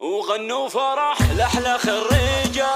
وغنوا فرح لأحلى خريجة.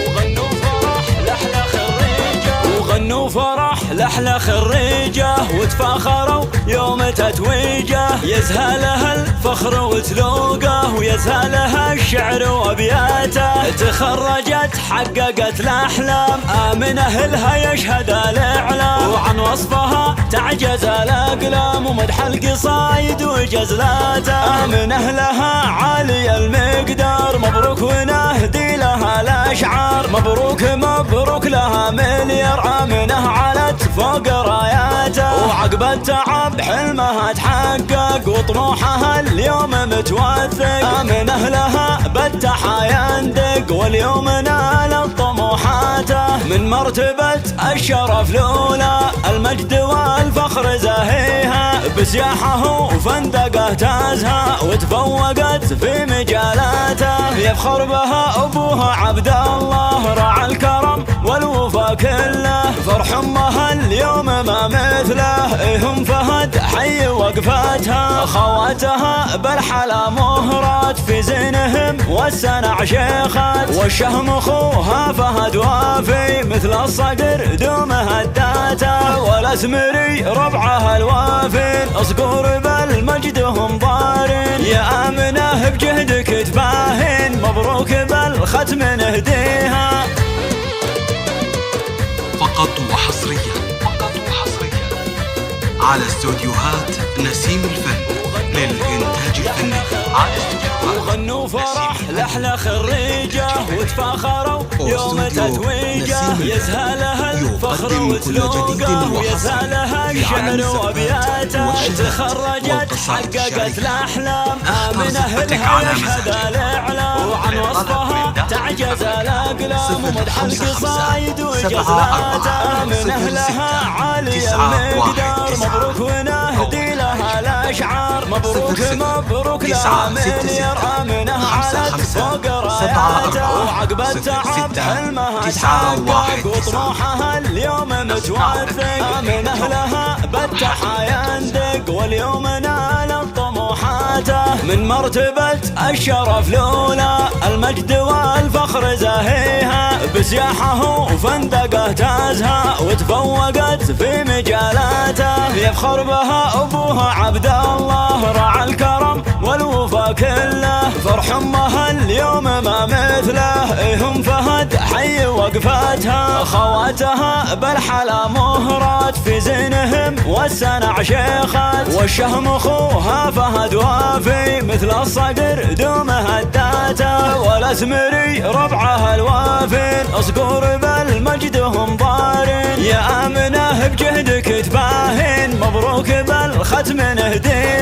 وغنوا فرح لأحلى خريجة. وغنوا فرح لأحلى خريجة وتفاخروا يوم تتويجه. يزهى لها الفخر وتلوقه ويزهى لها الشعر وابياته. تخرجت حققت الأحلام آمنة أهلها يشهد الإعلام. وعن وصفها تعجز الأقلام ومدح القصايد وجزلاته. آمنة أهلها عالي المقدار مبروك ونهدي لها الأشعار. مبروك مبروك لها مليار. آمنة علت فوق راياته وعقب التعب حلمها تحقق وطموحها اليوم متوثق. آمنة لها بالتحايا ندق واليوم نالت طموحاته. من مرتبة الشرف الأولى المجد والفخر زاهيها. بسياحه وفندقه تازها وتفوقت في مجالاته. يفخر بها أبوها عبد الله راعى الكرم والوفا كله. فرح أمها اليوم ما مثله هم فهد حي وقفتها. خواتها بالحلا مهرات في زينهم والسنع شيخات. والشهم أخوها فهد وافي مثل الصقر دوم هداته. والأزمري ربعها الوافين أصقور بالمجد هم ضارين. يا آمنة بجهدك تباهين مبروك بالختم نهديها. فقط وحصريا على استوديوهات نسيم الفن للإنتاج الفني. وغنوا فرح لأحلى خريجة وتفاخروا يوم تتويجه. يزهى لها الفخر وتلوقه ويزهى لها الشعر وابياته. تخرجت حققت الأحلام آمنة أهلها يشهد الإعلام. وعن وصفها تعجز الأقلام ومدح القصايد وجزلاته. آمنة أهلها عالي المقدار مبروك ونهدي لها الأشعار. مبروك مبروك لها مليار. آمنة علت فوق راياته وعقب التعب حلمها تحقق وطموحها اليوم متوثق. آمنة لها بالتحايا ندق واليوم نالت طموحاته. من مرتبة الشرف الأولى المجد والفخر زاهيها. بسياحه وفندقه تازها وتفوقت في مجالاته. يفخر بها أبوها عبد الله راعى الكرم والوفا كله. فرح أمها اليوم ما مثله هم فهد حي وقفتها. خواتها بالحلا مهرات في زينهم والسنع شيخات. والشهم أخوها فهد وافي مثل الصقر دوم هداته. والأزمري ربعها الوافين أصقور بالمجد هم ضارين. يا آمنة بجهدك تباهين مبروك بالختم نهدي